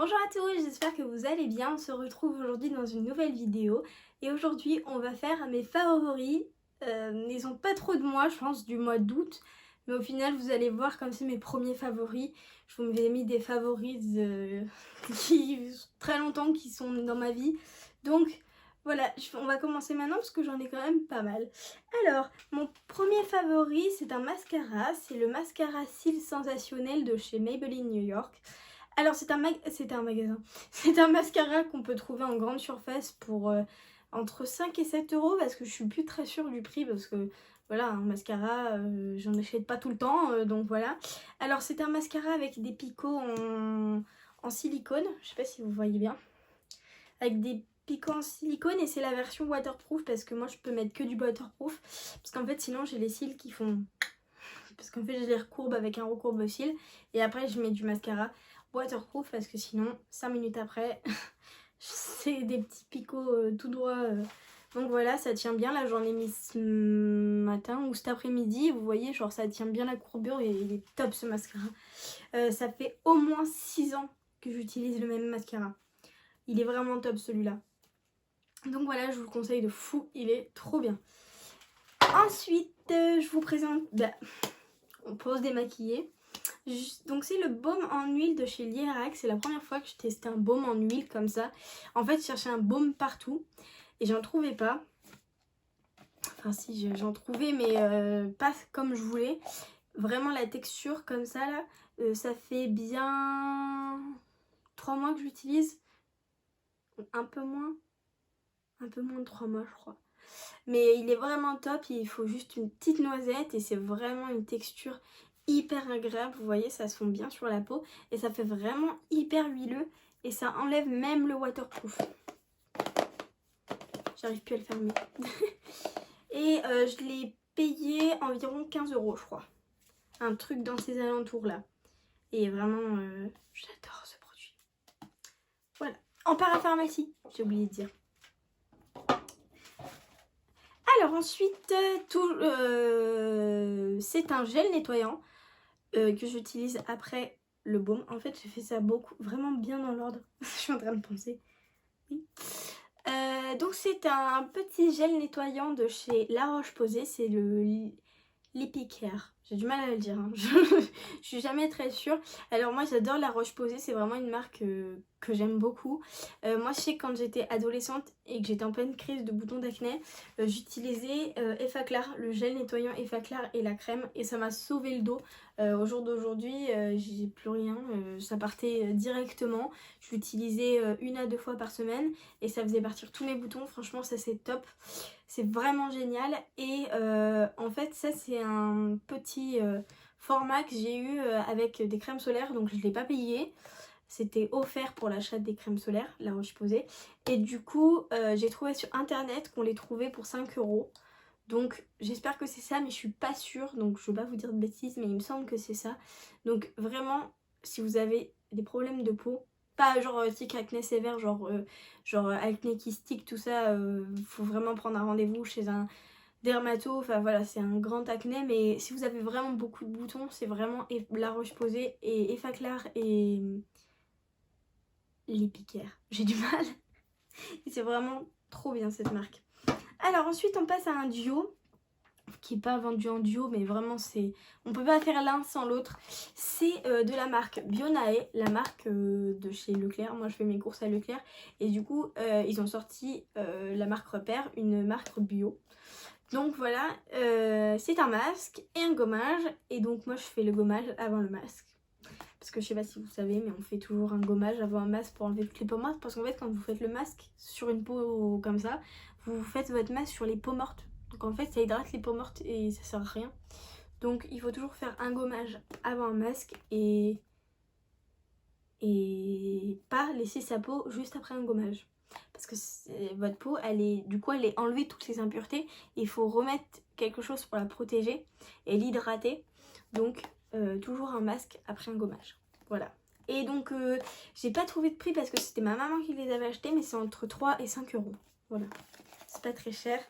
Bonjour à tous, j'espère que vous allez bien. On se retrouve aujourd'hui dans une nouvelle vidéo. Et aujourd'hui, on va faire mes favoris. Ils ont pas trop de mois, je pense, du mois d'août. Mais au final, vous allez voir comme c'est mes premiers favoris. Je vous ai mis des favoris qui très longtemps qui sont dans ma vie. Donc voilà, on va commencer maintenant parce que j'en ai quand même pas mal. Alors, mon premier favori, c'est un mascara. C'est le mascara Cils Sensationnel de chez Maybelline New York. Alors c'est un magasin, c'est un mascara qu'on peut trouver en grande surface pour entre 5 et 7 euros parce que je suis plus très sûre du prix parce que voilà, un mascara, j'en achète pas tout le temps, donc voilà. Alors c'est un mascara avec des picots en silicone, je sais pas si vous voyez bien, avec des picots en silicone et c'est la version waterproof parce que moi je peux mettre que du waterproof parce qu'en fait sinon j'ai les cils qui font... Parce qu'en fait je les recourbe avec un recourbe cils et après je mets du mascara waterproof parce que sinon 5 minutes après c'est des petits picots tout droit. Donc voilà, ça tient bien. Là j'en ai mis ce matin ou cet après-midi. Vous voyez, genre ça tient bien la courbure et il est top ce mascara. Ça fait au moins 6 ans que j'utilise le même mascara. Il est vraiment top celui-là. Donc voilà, je vous le conseille de fou, il est trop bien. Ensuite, je vous présente... on pose démaquiller. Donc c'est le baume en huile de chez Lierac. C'est la première fois que je testais un baume en huile comme ça. En fait je cherchais un baume partout et j'en trouvais pas. Enfin si, j'en trouvais mais pas comme je voulais. Vraiment la texture comme ça là, ça fait bien 3 mois que j'utilise. Un peu moins de 3 mois je crois. Mais il est vraiment top, il faut juste une petite noisette et c'est vraiment une texture hyper agréable. Vous voyez, ça se fond bien sur la peau et ça fait vraiment hyper huileux et ça enlève même le waterproof. J'arrive plus à le fermer. Et je l'ai payé environ 15 euros je crois. Un truc dans ces alentours là. Et vraiment, j'adore ce produit. Voilà. En parapharmacie, j'ai oublié de dire. Alors ensuite, c'est un gel nettoyant que j'utilise après le baume. En fait, j'ai fait ça vraiment bien dans l'ordre. Je suis en train de penser. Oui. Donc c'est un petit gel nettoyant de chez La Roche-Posay. C'est le l'Epicare. J'ai du mal à le dire, hein. Je suis jamais très sûre. Alors moi j'adore La Roche-Posay, c'est vraiment une marque que j'aime beaucoup. Moi je sais que quand j'étais adolescente et que j'étais en pleine crise de boutons d'acné, j'utilisais Effaclar, le gel nettoyant Effaclar et la crème et ça m'a sauvé le dos. Au jour d'aujourd'hui j'ai plus rien, ça partait directement. Je l'utilisais 1 à 2 fois par semaine et ça faisait partir tous mes boutons. Franchement ça c'est top. C'est vraiment génial et en fait ça c'est un petit format que j'ai eu avec des crèmes solaires, donc je ne l'ai pas payé. C'était offert pour l'achat des crèmes solaires, La Roche-Posay. Et du coup j'ai trouvé sur internet qu'on les trouvait pour 5 euros. Donc j'espère que c'est ça mais je suis pas sûre, donc je ne veux pas vous dire de bêtises mais il me semble que c'est ça. Donc vraiment si vous avez des problèmes de peau, pas genre tic acné sévère, genre acné kystique, tout ça, faut vraiment prendre un rendez-vous chez un dermato, enfin voilà, c'est un grand acné, mais si vous avez vraiment beaucoup de boutons, c'est vraiment La Roche-Posay et Effaclar et l'Epicare. J'ai du mal, et c'est vraiment trop bien cette marque. Alors ensuite on passe à un duo, qui n'est pas vendu en duo mais vraiment c'est... On peut pas faire l'un sans l'autre. C'est de la marque Bionae, la marque de chez Leclerc. Moi je fais mes courses à Leclerc et du coup ils ont sorti la marque Repère, une marque bio. Donc voilà, c'est un masque et un gommage et donc moi je fais le gommage avant le masque. Parce que je sais pas si vous savez mais on fait toujours un gommage avant un masque pour enlever toutes les peaux mortes. Parce qu'en fait quand vous faites le masque sur une peau comme ça, vous faites votre masque sur les peaux mortes. Donc en fait ça hydrate les peaux mortes et ça sert à rien. Donc il faut toujours faire un gommage avant un masque et pas laisser sa peau juste après un gommage. Parce que votre peau, elle est enlevée toutes ses impuretés et il faut remettre quelque chose pour la protéger et l'hydrater. Donc toujours un masque après un gommage. Voilà. Et donc j'ai pas trouvé de prix parce que c'était ma maman qui les avait achetés, mais c'est entre 3 et 5 euros. Voilà. C'est pas très cher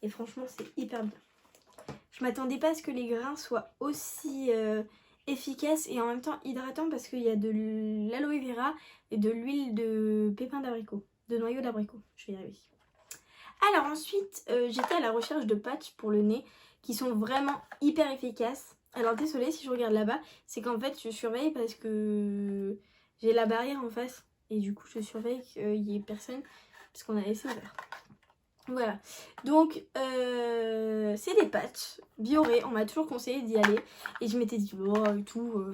et franchement c'est hyper bien. Je m'attendais pas à ce que les grains soient aussi efficace et en même temps hydratant parce qu'il y a de l'aloe vera et de l'huile de pépins d'abricot, de noyaux d'abricot. Je vais y arriver. Alors ensuite, j'étais à la recherche de patchs pour le nez qui sont vraiment hyper efficaces. Alors désolée si je regarde là-bas, c'est qu'en fait je surveille parce que j'ai la barrière en face et du coup je surveille qu'il n'y ait personne parce qu'on a laissé ouvert. Voilà, donc c'est des patchs Bioré, on m'a toujours conseillé d'y aller et je m'étais dit oh et tout,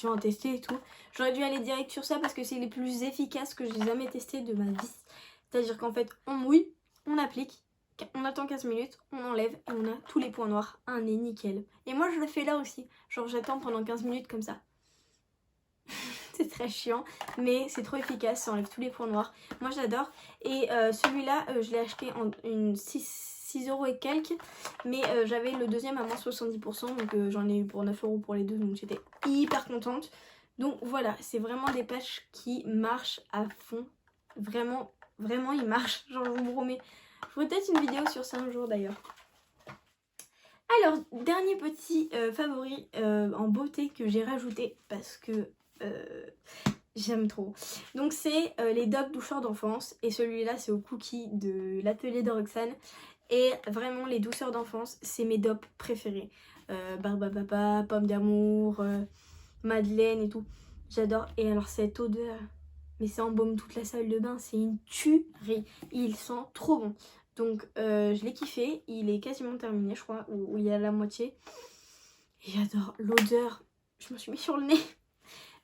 je vais en tester et tout. J'aurais dû aller direct sur ça parce que c'est les plus efficaces que j'ai jamais testé de ma vie. C'est-à-dire qu'en fait on mouille, on applique, on attend 15 minutes, on enlève et on a tous les points noirs, un nez nickel. Et moi je le fais là aussi, genre j'attends pendant 15 minutes comme ça. C'est très chiant, mais c'est trop efficace, ça enlève tous les points noirs. Moi j'adore. Et celui-là, je l'ai acheté en 6 € et quelques, mais j'avais le deuxième à moins 70%, donc j'en ai eu pour 9 € pour les deux, donc j'étais hyper contente. Donc voilà, c'est vraiment des patchs qui marchent à fond. Vraiment, vraiment ils marchent, genre je vous promets. Je ferai peut-être une vidéo sur ça un jour d'ailleurs. Alors, dernier petit favori en beauté que j'ai rajouté parce que j'aime trop. Donc c'est les DOP douceurs d'enfance et celui-là c'est au cookie de l'atelier de Roxane. Et vraiment les douceurs d'enfance c'est mes DOP préférés. Barbapapa, Pomme d'amour, Madeleine et tout. J'adore. Et alors cette odeur, mais ça embaume toute la salle de bain, c'est une tuerie. Il sent trop bon. Donc je l'ai kiffé, il est quasiment terminé je crois, ou il y a la moitié. Et j'adore l'odeur, je me suis mis sur le nez.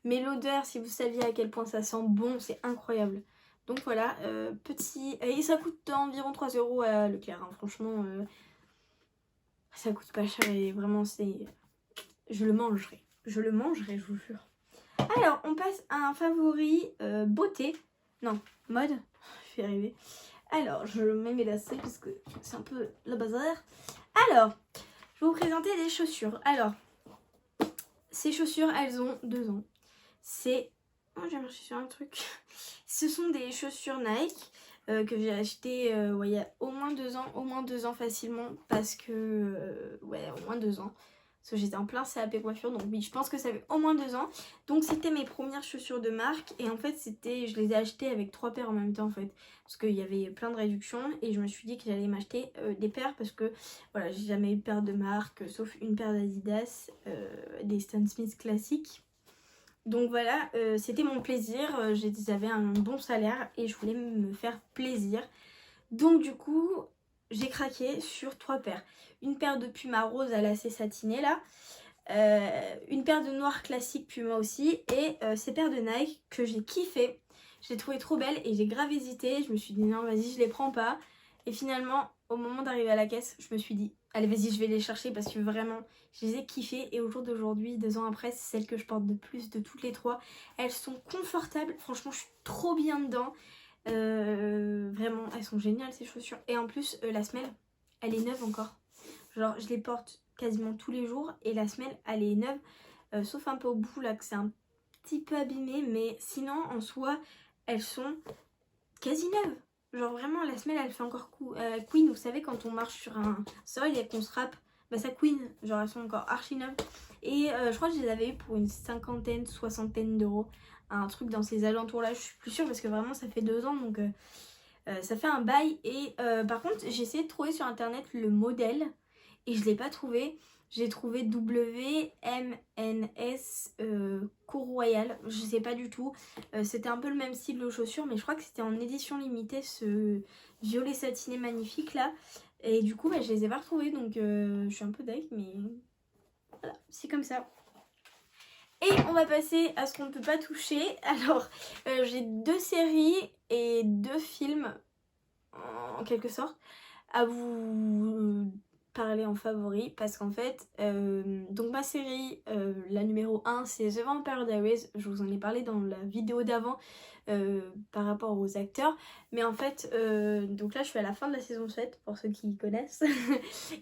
Mais l'odeur, si vous saviez à quel point ça sent bon, c'est incroyable. Donc voilà, petit... Et ça coûte environ 3 € à Leclerc, hein. Franchement, ça coûte pas cher et vraiment c'est... Je le mangerai, je vous jure. Alors, on passe à un favori beauté. Non, mode, je vais y arriver. Alors, je mets mes lacets parce que c'est un peu le bazar. Alors, je vais vous présenter des chaussures. Alors, ces chaussures, elles ont 2 ans. C'est... Oh, j'ai marché sur un truc. Ce sont des chaussures Nike que j'ai achetées ouais, il y a au moins 2 ans facilement. Parce que... ouais, au moins 2 ans. Parce que j'étais en plein CAP coiffure, donc oui, je pense que ça fait au moins 2 ans. Donc c'était mes premières chaussures de marque. Et en fait, je les ai achetées avec 3 paires en même temps en fait. Parce qu'il y avait plein de réductions. Et je me suis dit que j'allais m'acheter des paires parce que voilà, j'ai jamais eu de paire de marque. Sauf une paire d'Adidas, des Stan Smith classiques. Donc voilà, c'était mon plaisir, j'avais un bon salaire et je voulais me faire plaisir. Donc du coup, j'ai craqué sur 3 paires. Une paire de Puma rose à lacets satinés là, une paire de noir classique Puma aussi et ces paires de Nike que j'ai kiffé. Je les trouvais trop belles et j'ai grave hésité, je me suis dit non vas-y je les prends pas. Et finalement, au moment d'arriver à la caisse, je me suis dit allez vas-y je vais les chercher parce que vraiment je les ai kiffées. Et au jour d'aujourd'hui, 2 ans après, c'est celle que je porte de plus de toutes les 3. Elles sont confortables, franchement je suis trop bien dedans. Vraiment elles sont géniales ces chaussures. Et en plus la semelle, elle est neuve encore. Genre je les porte quasiment tous les jours et la semelle elle est neuve. Sauf un peu au bout là que c'est un petit peu abîmé. Mais sinon en soi elles sont quasi neuves. Genre vraiment la semelle elle fait encore queen. Vous savez quand on marche sur un sol et qu'on se rappe, bah ça queen. Genre elles sont encore archi neuves. Et je crois que je les avais eu pour une 50aine, 60aine d'euros. Un truc dans ces alentours là, je suis plus sûre parce que vraiment ça fait 2 ans donc ça fait un bail. Et par contre j'ai essayé de trouver sur internet le modèle et je l'ai pas trouvé. J'ai trouvé WMNS Cour Royale, je sais pas du tout. C'était un peu le même style de chaussures, mais je crois que c'était en édition limitée ce violet satiné magnifique là. Et du coup, bah, je les ai pas retrouvés, donc je suis un peu deg, mais voilà, c'est comme ça. Et on va passer à ce qu'on ne peut pas toucher. Alors, j'ai 2 séries et 2 films, en quelque sorte, à vous parler en favori parce qu'en fait donc ma série la numéro 1 c'est The Vampire Diaries, je vous en ai parlé dans la vidéo d'avant par rapport aux acteurs, mais en fait donc là je suis à la fin de la saison 7 pour ceux qui connaissent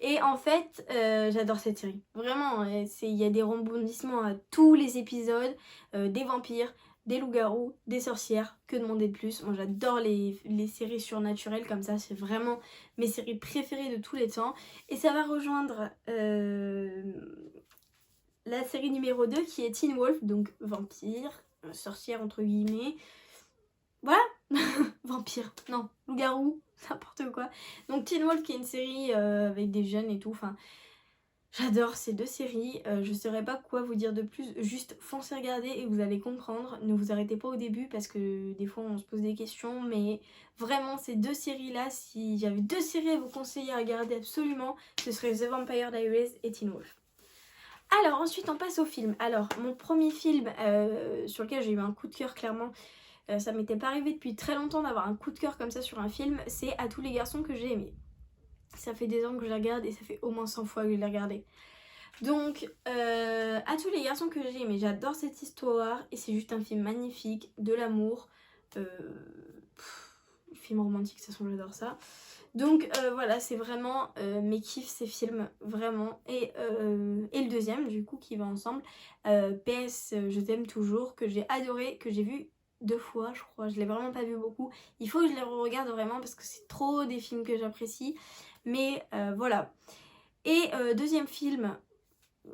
et en fait j'adore cette série vraiment. Il y a des rebondissements à tous les épisodes, des vampires, des loups-garous, des sorcières, que demander de plus. Moi j'adore les séries surnaturelles comme ça, c'est vraiment mes séries préférées de tous les temps. Et ça va rejoindre la série numéro 2 qui est Teen Wolf, donc vampire, sorcière entre guillemets. Voilà. Vampire, non, loup-garou, n'importe quoi. Donc Teen Wolf qui est une série avec des jeunes et tout, enfin j'adore ces deux séries, je saurais pas quoi vous dire de plus, juste foncez regarder et vous allez comprendre, ne vous arrêtez pas au début parce que des fois on se pose des questions, mais vraiment ces deux séries là, si j'avais deux séries à vous conseiller à regarder absolument, ce serait The Vampire Diaries et Teen Wolf. Alors ensuite on passe au film. Alors mon premier film sur lequel j'ai eu un coup de cœur clairement, ça m'était pas arrivé depuis très longtemps d'avoir un coup de cœur comme ça sur un film, c'est À tous les garçons que j'ai aimés. Ça fait des ans que je la regarde et ça fait au moins 100 fois que je l'ai regardée. Donc, À tous les garçons que j'ai aimés, j'adore cette histoire et c'est juste un film magnifique, de l'amour. Film romantique, de toute façon j'adore ça. Donc voilà, c'est vraiment mes kiffs ces films, vraiment. Et le deuxième du coup qui va ensemble, PS Je t'aime toujours, que j'ai adoré, que j'ai vu 2 fois je crois, je l'ai vraiment pas vu beaucoup. Il faut que je les regarde vraiment parce que c'est trop des films que j'apprécie. Mais voilà. Et deuxième film,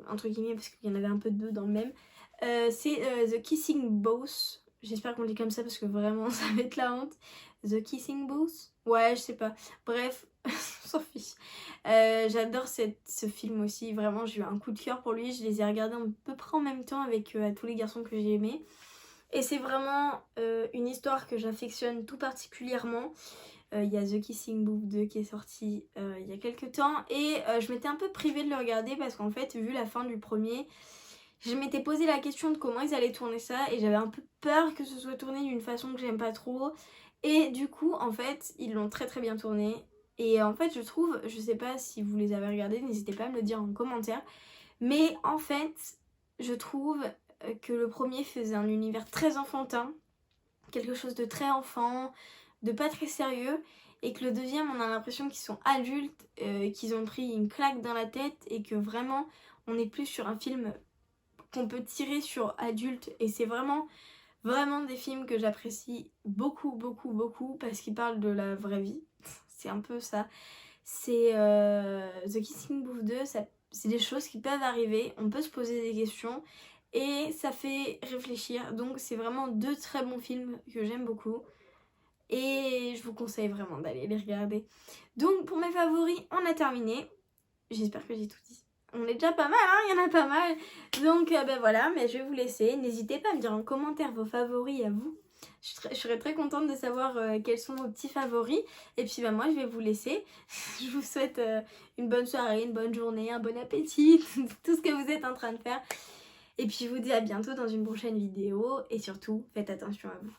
entre guillemets parce qu'il y en avait un peu deux dans le même, c'est The Kissing Booth. J'espère qu'on dit comme ça parce que vraiment ça va être la honte. The Kissing Booth? Ouais, je sais pas. Bref, on s'en fiche. J'adore ce film aussi, vraiment j'ai eu un coup de cœur pour lui. Je les ai regardés à peu près en même temps avec À tous les garçons que j'ai aimés. Et c'est vraiment une histoire que j'affectionne tout particulièrement. Il y a The Kissing Booth 2 qui est sorti il y a quelques temps. Et je m'étais un peu privée de le regarder parce qu'en fait, vu la fin du premier, je m'étais posé la question de comment ils allaient tourner ça. Et j'avais un peu peur que ce soit tourné d'une façon que j'aime pas trop. Et du coup, en fait, ils l'ont très très bien tourné. Et en fait, je trouve, je sais pas si vous les avez regardés, n'hésitez pas à me le dire en commentaire. Mais en fait, je trouve que le premier faisait un univers très enfantin, quelque chose de très enfant, de pas très sérieux, et que le deuxième on a l'impression qu'ils sont adultes, qu'ils ont pris une claque dans la tête et que vraiment on est plus sur un film qu'on peut tirer sur adultes. Et c'est vraiment des films que j'apprécie beaucoup beaucoup beaucoup parce qu'ils parlent de la vraie vie. C'est un peu ça. C'est The Kissing Booth 2, c'est des choses qui peuvent arriver, on peut se poser des questions et ça fait réfléchir. Donc c'est vraiment deux très bons films que j'aime beaucoup et je vous conseille vraiment d'aller les regarder. Donc pour mes favoris, on a terminé. J'espère que j'ai tout dit. On est déjà pas mal, hein, il y en a pas mal. Donc ben voilà, mais je vais vous laisser. N'hésitez pas à me dire en commentaire vos favoris à vous. Je serais très contente de savoir quels sont vos petits favoris. Et puis bah, moi je vais vous laisser. Je vous souhaite une bonne soirée, une bonne journée, un bon appétit, tout ce que vous êtes en train de faire. Et puis je vous dis à bientôt dans une prochaine vidéo. Et surtout, faites attention à vous.